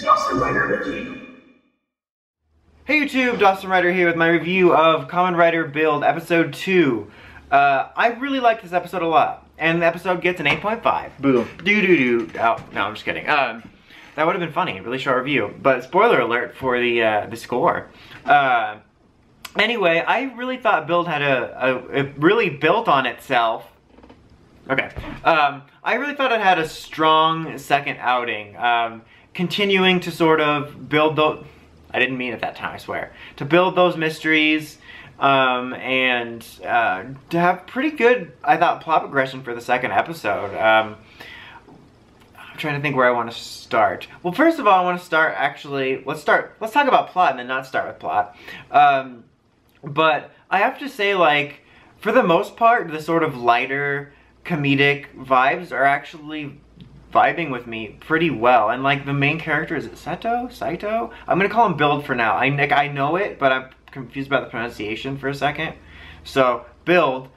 Kamen Rider Build. Hey YouTube, Dawson Rider here with my review of Kamen Rider Build Episode 2. I really like this episode a lot, and the episode gets an 8.5. Boo. Doo-doo-doo. Oh, no, I'm just kidding. That would have been funny, a really short review, but spoiler alert for the score. Anyway, I really thought Build had it really built on itself. Okay. I really thought it had a strong second outing, continuing to sort of build those... I didn't mean it that time, I swear. To build those mysteries, and to have pretty good, I thought, plot progression for the second episode. I'm trying to think where I want to start. Well, first of all, I want to start, actually, let's talk about plot and then not start with plot. But I have to say, like, for the most part, the sort of lighter comedic vibes are actually vibing with me pretty well. And like the main character, is it Saito? I'm gonna call him Build for now. I know it, but I'm confused about the pronunciation for a second. So Build,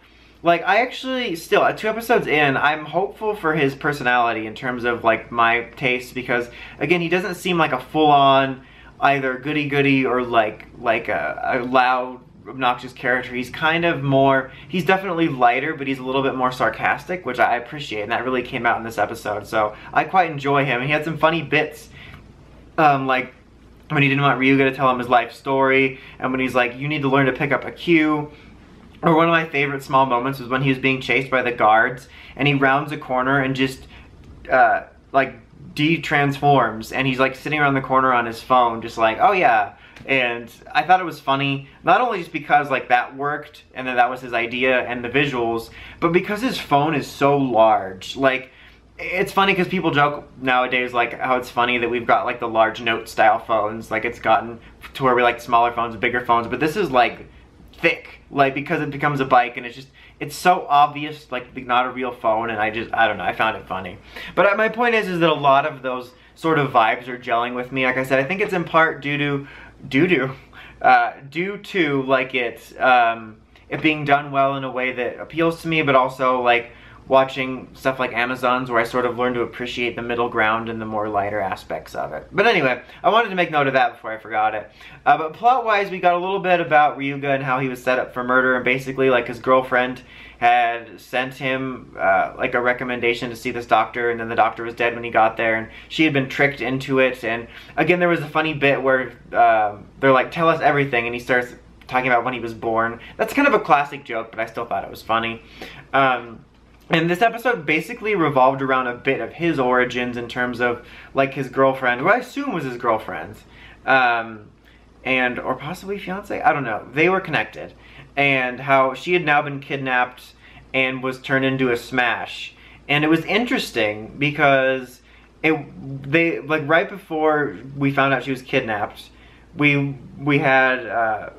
like I actually still, at 2 episodes in, I'm hopeful for his personality in terms of like my taste, because again, he doesn't seem like a full-on either goody-goody or like a loud, obnoxious character. He's kind of more, he's definitely lighter, but he's a little bit more sarcastic, which I appreciate, and that really came out in this episode, so I quite enjoy him. And he had some funny bits, like when he didn't want Ryuuga to tell him his life story, and when he's like, you need to learn to pick up a cue. Or one of my favorite small moments was when he was being chased by the guards, and he rounds a corner and just, like, de-transforms, and he's like sitting around the corner on his phone, just like, oh yeah. And I thought it was funny, not only just because like that worked and then that was his idea and the visuals, but because his phone is so large. Like, it's funny because people joke nowadays like how it's funny that we've got like the large note style phones, like it's gotten to where we like smaller phones, bigger phones, but this is like thick, like because it becomes a bike and it's so obvious, like not a real phone, and I don't know, I found it funny. But my point is that a lot of those sort of vibes are gelling with me. Like I said, I think it's in part due to like it being done well in a way that appeals to me, but also like watching stuff like Amazon's, where I sort of learned to appreciate the middle ground and the more lighter aspects of it. But anyway, I wanted to make note of that before I forgot it. But plot-wise, we got a little bit about Ryuuga and how he was set up for murder, and basically like his girlfriend had sent him like a recommendation to see this doctor, and then the doctor was dead when he got there, and she had been tricked into it. And again, there was a funny bit where they're like, tell us everything, and he starts talking about when he was born. That's kind of a classic joke, but I still thought it was funny. And this episode basically revolved around a bit of his origins in terms of like his girlfriend, who I assume was his girlfriend, and or possibly fiance, I don't know. They were connected, and how she had now been kidnapped and was turned into a smash. And it was interesting because they like right before we found out she was kidnapped, we had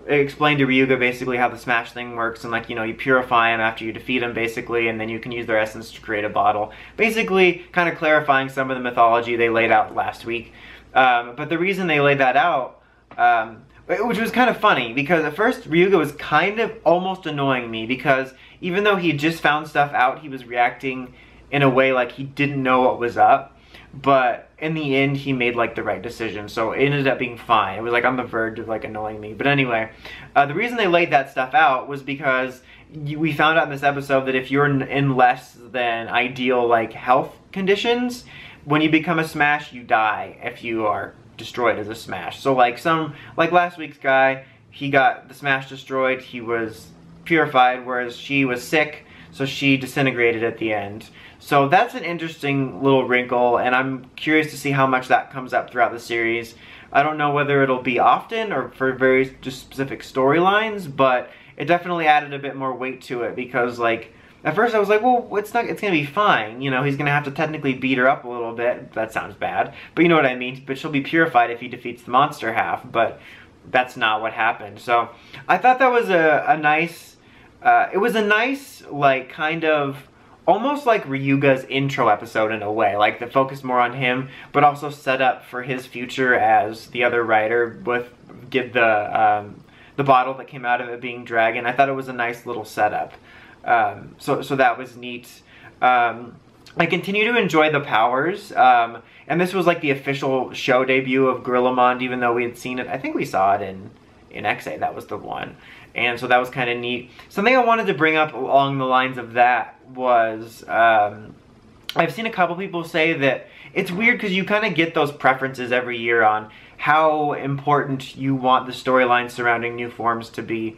it explained to Ryuuga basically how the smash thing works, and like, you know, you purify him after you defeat him basically, and then you can use their essence to create a bottle, basically kind of clarifying some of the mythology they laid out last week. But the reason they laid that out, which was kind of funny, because at first Ryuuga was kind of almost annoying me, because even though he had just found stuff out, he was reacting in a way like he didn't know what was up. But in the end, he made like the right decision, so it ended up being fine. It was like on the verge of like annoying me. But anyway, the reason they laid that stuff out was because we found out in this episode that if you're in less than ideal like health conditions, when you become a smash, you die if you are destroyed as a smash. So like last week's guy, he got the smash destroyed, he was purified, whereas she was sick, so she disintegrated at the end. So that's an interesting little wrinkle, and I'm curious to see how much that comes up throughout the series. I don't know whether it'll be often or for very just specific storylines, but it definitely added a bit more weight to it, because like at first I was like, well, it's gonna be fine, you know, he's gonna have to technically beat her up a little bit. That sounds bad, but you know what I mean. But she'll be purified if he defeats the monster half, but that's not what happened. So I thought that was a nice, it was a nice, like, kind of almost like Ryuga's intro episode in a way, like that focused more on him, but also set up for his future as the other writer with the bottle that came out of it being dragon. I thought it was a nice little setup. So that was neat. I continue to enjoy the powers, and this was like the official show debut of Grillamond, even though we had seen it. I think we saw it in XA, that was the one. And so that was kind of neat. Something I wanted to bring up along the lines of that was, I've seen a couple people say that it's weird because you kind of get those preferences every year on how important you want the storyline surrounding new forms to be.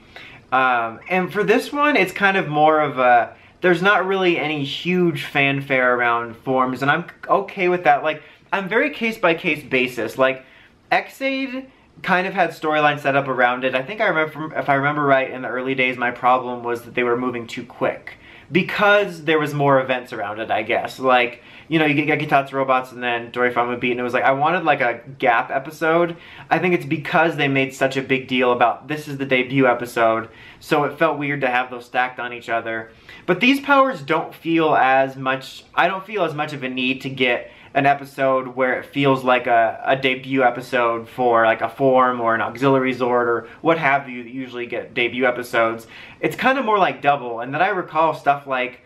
And for this one, it's kind of more of a, there's not really any huge fanfare around forms, and I'm okay with that. Like, I'm very case-by-case basis. Like, Xaid kind of had storyline set up around it. I think I remember, if I remember right, in the early days, my problem was that they were moving too quick. Because there was more events around it, I guess. Like, you know, you get Gekitatsu Robots and then Dorifan would beat, and it was like, I wanted like a gap episode. I think it's because they made such a big deal about this is the debut episode, so it felt weird to have those stacked on each other. But these powers don't feel as much, I don't feel as much of a need to get an episode where it feels like a debut episode for like a form or an auxiliary Zord or what have you that usually get debut episodes. It's kind of more like double, and then I recall stuff like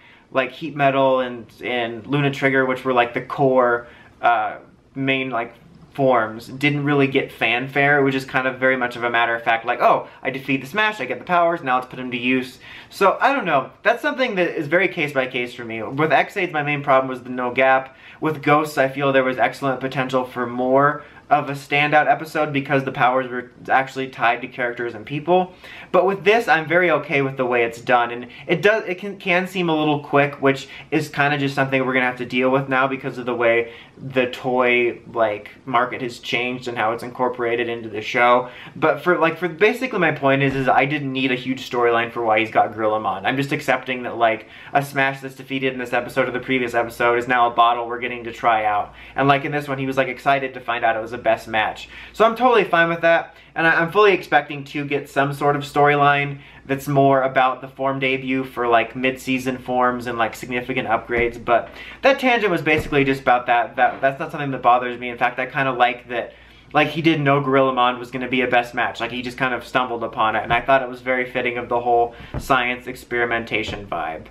Heat Metal and Luna Trigger, which were like the core main like forms, didn't really get fanfare. It was just kind of very much of a matter of fact, like, oh, I defeat the Smash, I get the powers, now let's put them to use. So, I don't know. That's something that is very case by case for me. With Xaids, my main problem was the no gap. With Ghosts, I feel there was excellent potential for more of a standout episode because the powers were actually tied to characters and people. But with this, I'm very okay with the way it's done, and it can seem a little quick, which is kind of just something we're gonna have to deal with now because of the way the toy like market has changed and how it's incorporated into the show. But for basically my point is I didn't need a huge storyline for why he's got Grillamon. I'm just accepting that like a Smash that's defeated in this episode or the previous episode is now a bottle we're getting to try out. And like in this one, he was like excited to find out it was a best match. So I'm totally fine with that, and I'm fully expecting to get some sort of storyline that's more about the form debut for like mid-season forms and like significant upgrades. But that tangent was basically just about that. That's not something that bothers me. In fact, I kind of like that, like, he didn't know Grillamon was going to be a best match. Like, he just kind of stumbled upon it, and I thought it was very fitting of the whole science experimentation vibe.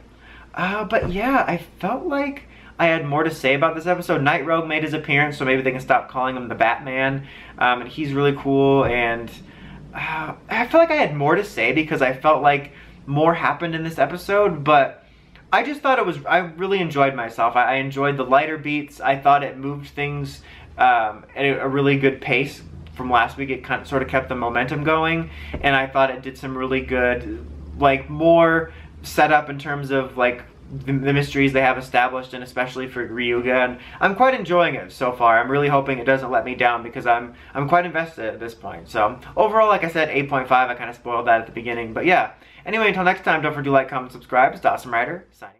But yeah, I felt like I had more to say about this episode. Night Rogue made his appearance, so maybe they can stop calling him the Batman. And he's really cool, and I feel like I had more to say because I felt like more happened in this episode, but I just thought I really enjoyed myself. I enjoyed the lighter beats. I thought it moved things at a really good pace from last week. It kind of sort of kept the momentum going, and I thought it did some really good, like, more setup in terms of like the mysteries they have established, and especially for Ryuuga, and I'm quite enjoying it so far. I'm really hoping it doesn't let me down because I'm quite invested at this point. So overall, like I said, 8.5. I kind of spoiled that at the beginning, but yeah. Anyway, until next time, don't forget to like, comment, subscribe. It's Dawson Rider, signing.